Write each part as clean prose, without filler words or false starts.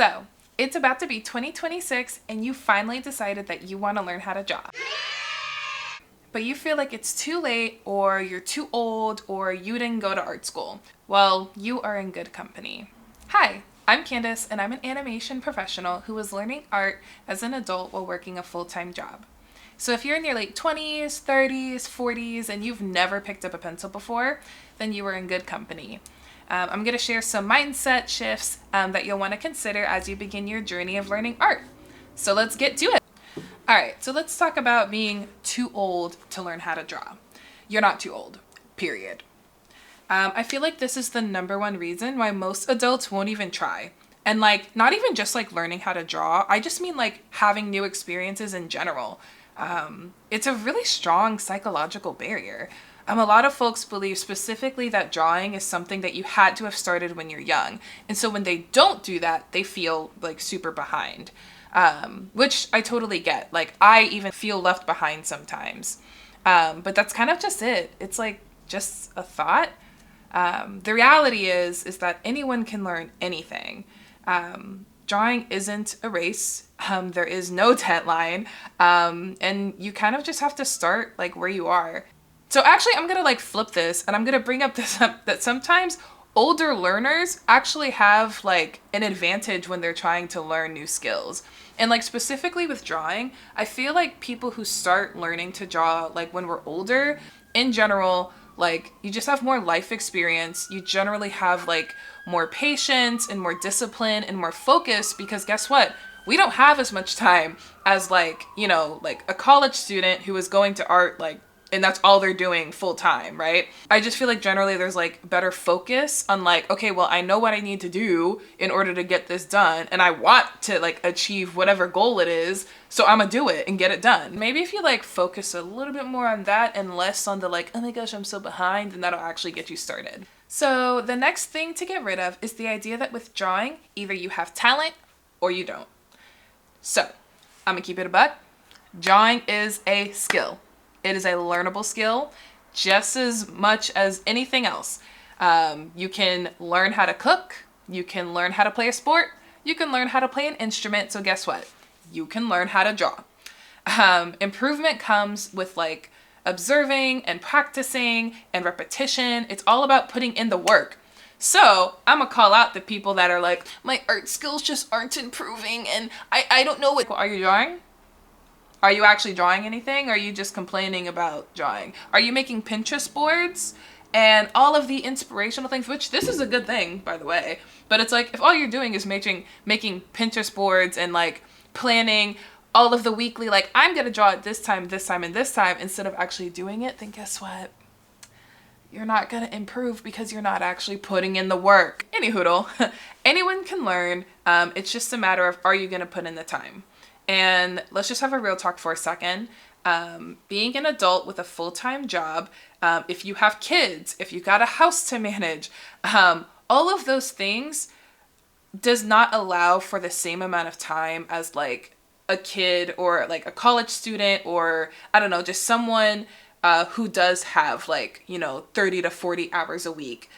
So, it's about to be 2026 and you finally decided that you want to learn how to draw. But you feel like it's too late or you're too old or you didn't go to art school. Well, you are in good company. Hi, I'm Candace and I'm an animation professional who was learning art as an adult while working a full-time job. So if you're in your late 20s, 30s, 40s, and you've never picked up a pencil before, then you are in good company. I'm going to share some mindset shifts that you'll want to consider as you begin your journey of learning art. So let's get to it. All right, so let's talk about being too old to learn how to draw. You're not too old, period. I feel like this is the number one reason why most adults won't even try. And like, not even just like learning how to draw, I just mean like having new experiences in general. It's a really strong psychological barrier. A lot of folks believe specifically that drawing is something that you had to have started when you're young. And so when they don't do that, they feel like super behind, which I totally get. Like I even feel left behind sometimes. But that's kind of just it. It's like just a thought. The reality is that anyone can learn anything. Drawing isn't a race. There is no deadline. And you kind of just have to start like where you are. So actually I'm gonna like flip this and I'm gonna bring up this up that sometimes older learners actually have like an advantage when they're trying to learn new skills. And like specifically with drawing, I feel like people who start learning to draw like when we're older, in general, like you just have more life experience. You generally have like more patience and more discipline and more focus because guess what? We don't have as much time as like, you know, like a college student who is going to art like and that's all they're doing full time, right? I just feel like generally there's like better focus on like, okay, well, I know what I need to do in order to get this done. And I want to like achieve whatever goal it is. So I'm gonna do it and get it done. Maybe if you like focus a little bit more on that and less on the like, oh my gosh, I'm so behind, then that'll actually get you started. So the next thing to get rid of is the idea that with drawing, either you have talent or you don't. So I'm gonna keep it a buck. Drawing is a skill. It is a learnable skill just as much as anything else. You can learn how to cook. You can learn how to play a sport. You can learn how to play an instrument. So guess what? You can learn how to draw. Improvement comes with like observing and practicing and repetition. It's all about putting in the work. So I'm gonna call out the people that are like, my art skills just aren't improving and I don't know what. Are you drawing? Are you actually drawing anything? Or are you just complaining about drawing? Are you making Pinterest boards and all of the inspirational things, which this is a good thing, by the way. But it's like, if all you're doing is making Pinterest boards and like planning all of the weekly, like I'm going to draw it this time, and this time, instead of actually doing it, then guess what? You're not going to improve because you're not actually putting in the work. Anyhoodle, anyone can learn. It's just a matter of, are you going to put in the time? And let's just have a real talk for a second. Being an adult with a full-time job, if you have kids, if you got a house to manage, all of those things does not allow for the same amount of time as like a kid or like a college student or I don't know, just someone who does have like, you know, 30 to 40 hours a week,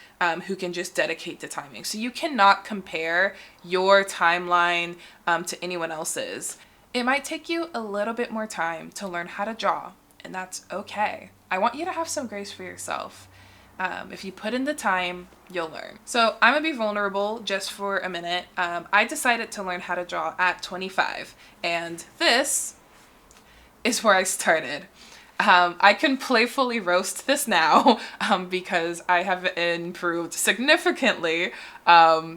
who can just dedicate to timing. So you cannot compare your timeline to anyone else's. It might take you a little bit more time to learn how to draw, and that's okay. I want you to have some grace for yourself. If you put in the time, you'll learn. So I'm gonna be vulnerable just for a minute. I decided to learn how to draw at 25, and this is where I started. I can playfully roast this now because I have improved significantly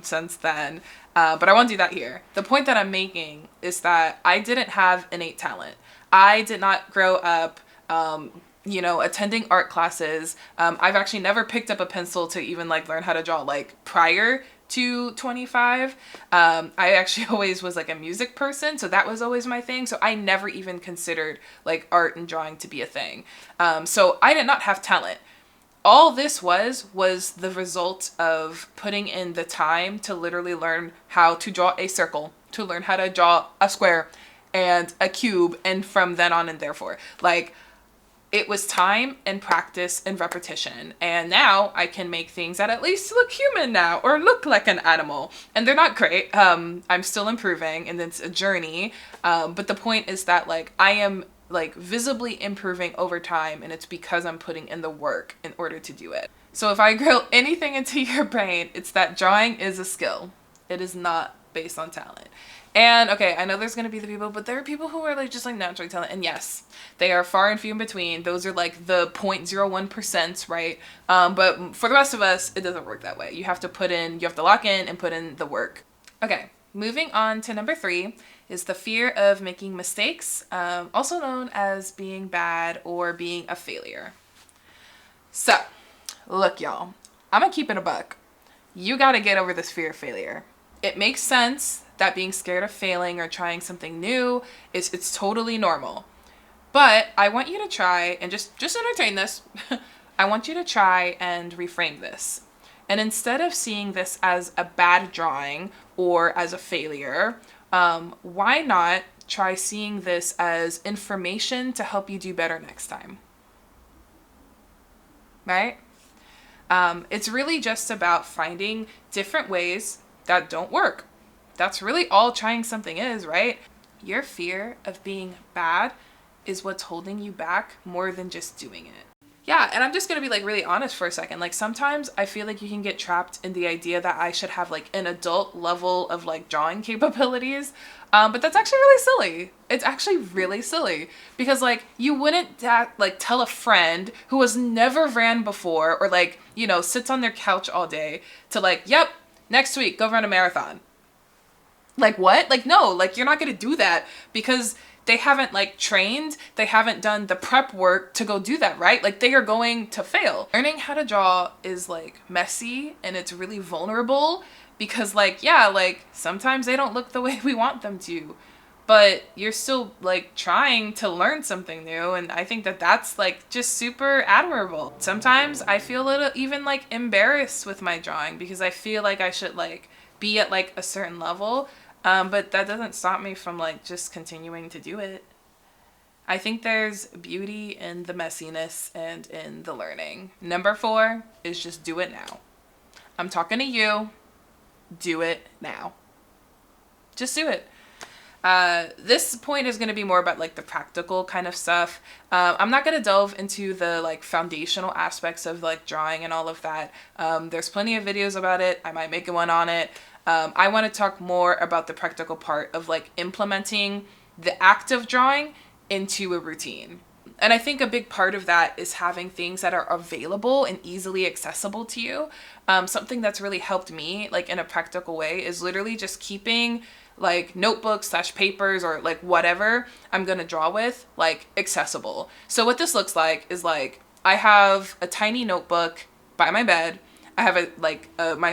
since then. But I won't do that here. The point that I'm making is that I didn't have innate talent. I did not grow up, you know, attending art classes. I've actually never picked up a pencil to even like learn how to draw like prior to 25. I actually always was like a music person, so that was always my thing. So I never even considered like art and drawing to be a thing. So I did not have talent. All this was the result of putting in the time to literally learn how to draw a circle, to learn how to draw a square and a cube, and from then on and therefore. Like, It was time and practice and repetition. And now I can make things that at least look human now or look like an animal. And they're not great. I'm still improving and it's a journey. But the point is that like I am like visibly improving over time, and it's because I'm putting in the work in order to do it. So if I grill anything into your brain, it's that drawing is a skill. It is not based on talent. And okay, I know there's going to be the people, but there are people who are like just like naturally talented. And yes, they are far and few in between. Those are like the 0.01%, right? But for the rest of us, it doesn't work that way. You have to lock in and put in the work. Okay, moving on to number 3 is the fear of making mistakes, also known as being bad or being a failure. So, look y'all, I'm going to keep it a buck. You got to get over this fear of failure. It makes sense that being scared of failing or trying something new it's totally normal. But I want you to try and just entertain this. I want you to try and reframe this. And instead of seeing this as a bad drawing or as a failure, why not try seeing this as information to help you do better next time? Right? It's really just about finding different ways that don't work. That's really all trying something is, right? Your fear of being bad is what's holding you back more than just doing it. Yeah, and I'm just gonna be like really honest for a second. Like sometimes I feel like you can get trapped in the idea that I should have like an adult level of like drawing capabilities. But that's actually really silly. It's actually really silly because like you wouldn't like tell a friend who has never ran before or like, you know, sits on their couch all day to like, yep, next week, go run a marathon. Like what? Like no, like you're not gonna do that because they haven't like trained, they haven't done the prep work to go do that, right? Like they are going to fail. Learning how to draw is like messy and it's really vulnerable because like, yeah, like sometimes they don't look the way we want them to, but you're still like trying to learn something new. And I think that that's like just super admirable. Sometimes I feel a little even like embarrassed with my drawing because I feel like I should like be at like a certain level. But that doesn't stop me from like just continuing to do it. I think there's beauty in the messiness and in the learning. Number 4 is just do it now. I'm talking to you. Do it now. Just do it. This point is going to be more about like the practical kind of stuff. I'm not going to delve into the like foundational aspects of like drawing and all of that. There's plenty of videos about it. I might make one on it. I want to talk more about the practical part of like implementing the act of drawing into a routine. And I think a big part of that is having things that are available and easily accessible to you. Something that's really helped me like in a practical way is literally just keeping like notebooks / papers or like whatever I'm going to draw with like accessible. So what this looks like is like I have a tiny notebook by my bed. I have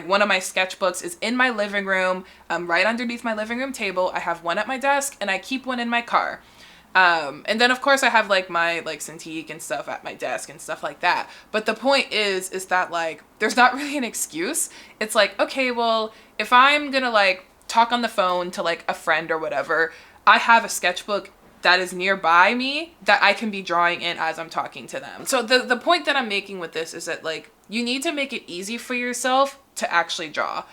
one of my sketchbooks is in my living room, right underneath my living room table. I have one at my desk and I keep one in my car. And then of course I have like my like Cintiq and stuff at my desk and stuff like that. But the point is that like, there's not really an excuse. It's like, okay, well, if I'm gonna like talk on the phone to like a friend or whatever, I have a sketchbook that is nearby me that I can be drawing in as I'm talking to them. So the point that I'm making with this is that like, you need to make it easy for yourself to actually draw.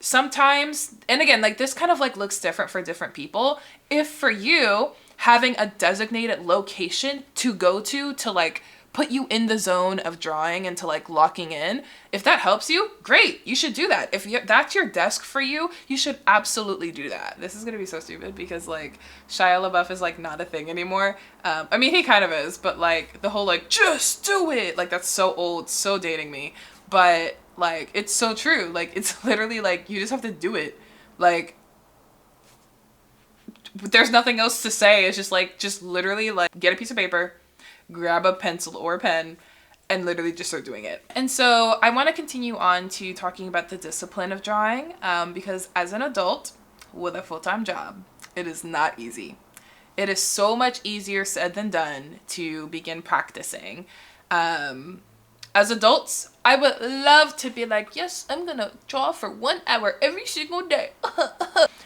Sometimes, and again, like this kind of like looks different for different people. If for you, having a designated location to go to like put you in the zone of drawing and to like locking in, if that helps you, great, you should do that. If that's your desk for you, you should absolutely do that. This is gonna be so stupid because like Shia LaBeouf is like not a thing anymore. I mean, he kind of is, but like the whole like just do it, like that's so old, so dating me. But like it's so true. Like it's literally like you just have to do it. Like there's nothing else to say. It's just like just literally like get a piece of paper, grab a pencil or a pen, and literally just start doing it. And so I want to continue on to talking about the discipline of drawing, because as an adult with a full-time job, it is not easy. It is so much easier said than done to begin practicing. As adults, I would love to be like, yes, I'm gonna draw for 1 hour every single day.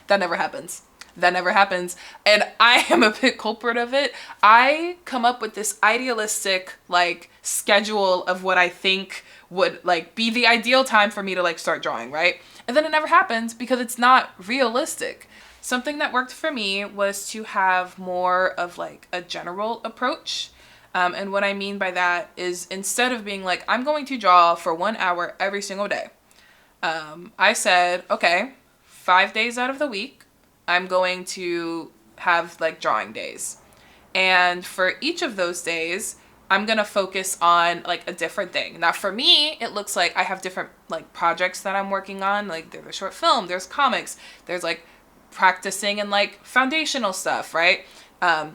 That never happens. That never happens. And I am a big culprit of it. I come up with this idealistic like schedule of what I think would like be the ideal time for me to like start drawing, right? And then it never happens because it's not realistic. Something that worked for me was to have more of like a general approach. And what I mean by that is instead of being like, I'm going to draw for 1 hour every single day, I said, okay, 5 days out of the week, I'm going to have like drawing days. And for each of those days, I'm going to focus on like a different thing. Now for me, it looks like I have different like projects that I'm working on. Like there's a short film, there's comics, there's like practicing and like foundational stuff, right?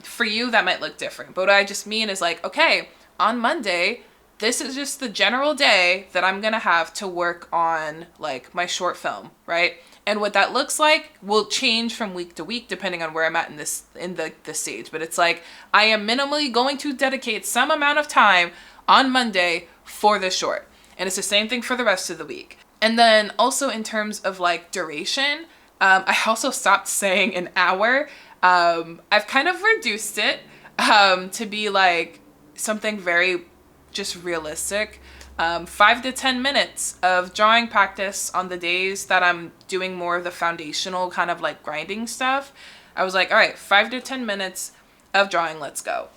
For you, that might look different. But what I just mean is like, okay, on Monday, this is just the general day that I'm going to have to work on like my short film, right? And what that looks like will change from week to week depending on where I'm at in the stage. But it's like I am minimally going to dedicate some amount of time on Monday for this short. And it's the same thing for the rest of the week. And then also in terms of like duration, I also stopped saying an hour. I've kind of reduced it to be like something very just realistic. 5 to 10 minutes of drawing practice on the days that I'm doing more of the foundational kind of like grinding stuff. I was like, all right, 5 to 10 minutes of drawing, let's go.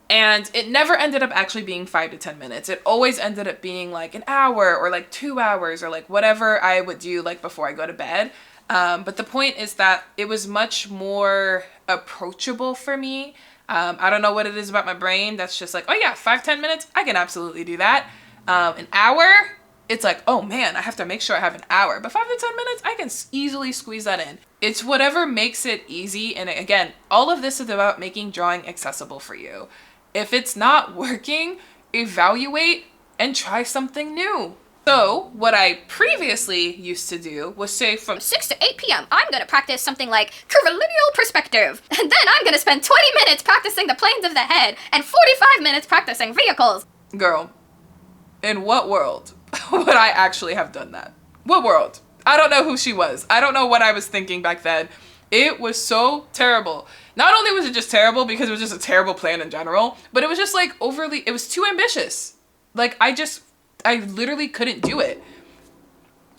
And it never ended up actually being 5 to 10 minutes. It always ended up being like an hour or like 2 hours or like whatever I would do like before I go to bed. But the point is that it was much more approachable for me. I don't know what it is about my brain that's just like, oh yeah, 5-10 minutes, I can absolutely do that. An hour, it's like, oh man, I have to make sure I have an hour. But 5 to 10 minutes, I can easily squeeze that in. It's whatever makes it easy. And again, all of this is about making drawing accessible for you. If it's not working, evaluate and try something new. So what I previously used to do was say from 6 to 8 p.m. I'm gonna practice something like curvilineal perspective. And then I'm gonna spend 20 minutes practicing the planes of the head and 45 minutes practicing vehicles. Girl, in what world would I actually have done that? What world? I don't know who she was. I don't know what I was thinking back then. It was so terrible. Not only was it just terrible because it was just a terrible plan in general, but it was just like it was too ambitious. Like I literally couldn't do it.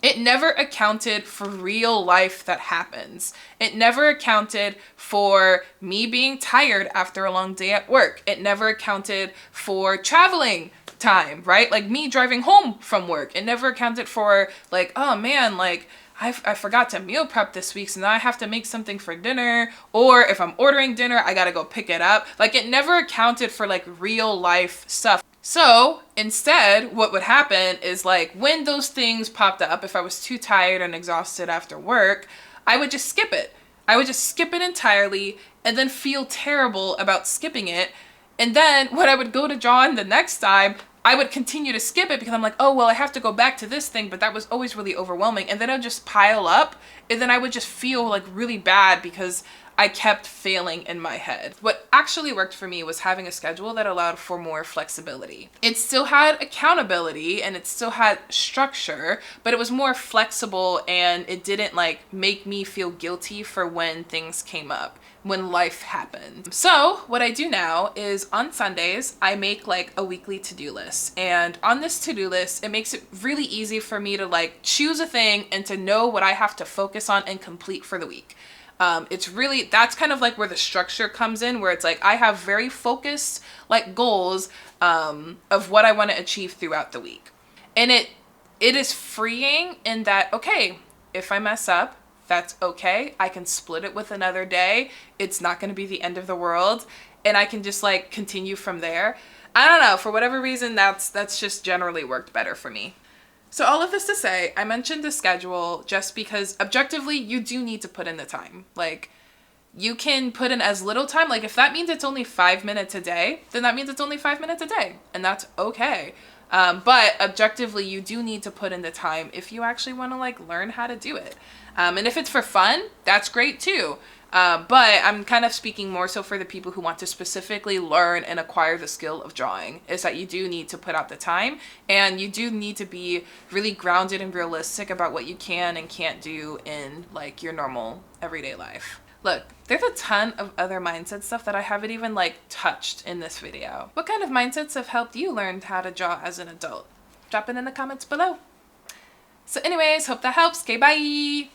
It never accounted for real life that happens. It never accounted for me being tired after a long day at work. It never accounted for traveling time, right? Like me driving home from work. It never accounted for like, oh man, like I forgot to meal prep this week, so now I have to make something for dinner. Or if I'm ordering dinner, I gotta go pick it up. Like it never accounted for like real life stuff. So instead, what would happen is like when those things popped up, if I was too tired and exhausted after work, I would just skip it. I would just skip it entirely and then feel terrible about skipping it. And then when I would go to draw in the next time, I would continue to skip it because I'm like, oh, well, I have to go back to this thing, but that was always really overwhelming. And then I'd just pile up and then I would just feel like really bad because I kept failing in my head. What actually worked for me was having a schedule that allowed for more flexibility. It still had accountability and it still had structure, but it was more flexible and it didn't like make me feel guilty for when things came up, when life happened. So what I do now is on Sundays, I make like a weekly to-do list. And on this to-do list, it makes it really easy for me to like choose a thing and to know what I have to focus on and complete for the week. It's really, that's kind of like where the structure comes in, where it's like I have very focused like goals of what I want to achieve throughout the week. And it is freeing in that, okay, if I mess up, that's okay. I can split it with another day. It's not going to be the end of the world. And I can just like continue from there. I don't know, for whatever reason, that's just generally worked better for me. So all of this to say, I mentioned the schedule just because objectively you do need to put in the time. Like you can put in as little time. Like if that means it's only 5 minutes a day, then that means it's only 5 minutes a day and that's okay. But objectively you do need to put in the time if you actually want to like learn how to do it. And if it's for fun, that's great too. But I'm kind of speaking more so for the people who want to specifically learn and acquire the skill of drawing, is that you do need to put out the time and you do need to be really grounded and realistic about what you can and can't do in like your normal everyday life. Look, there's a ton of other mindset stuff that I haven't even like touched in this video. What kind of mindsets have helped you learn how to draw as an adult? Drop it in the comments below. So anyways, hope that helps. Okay, bye!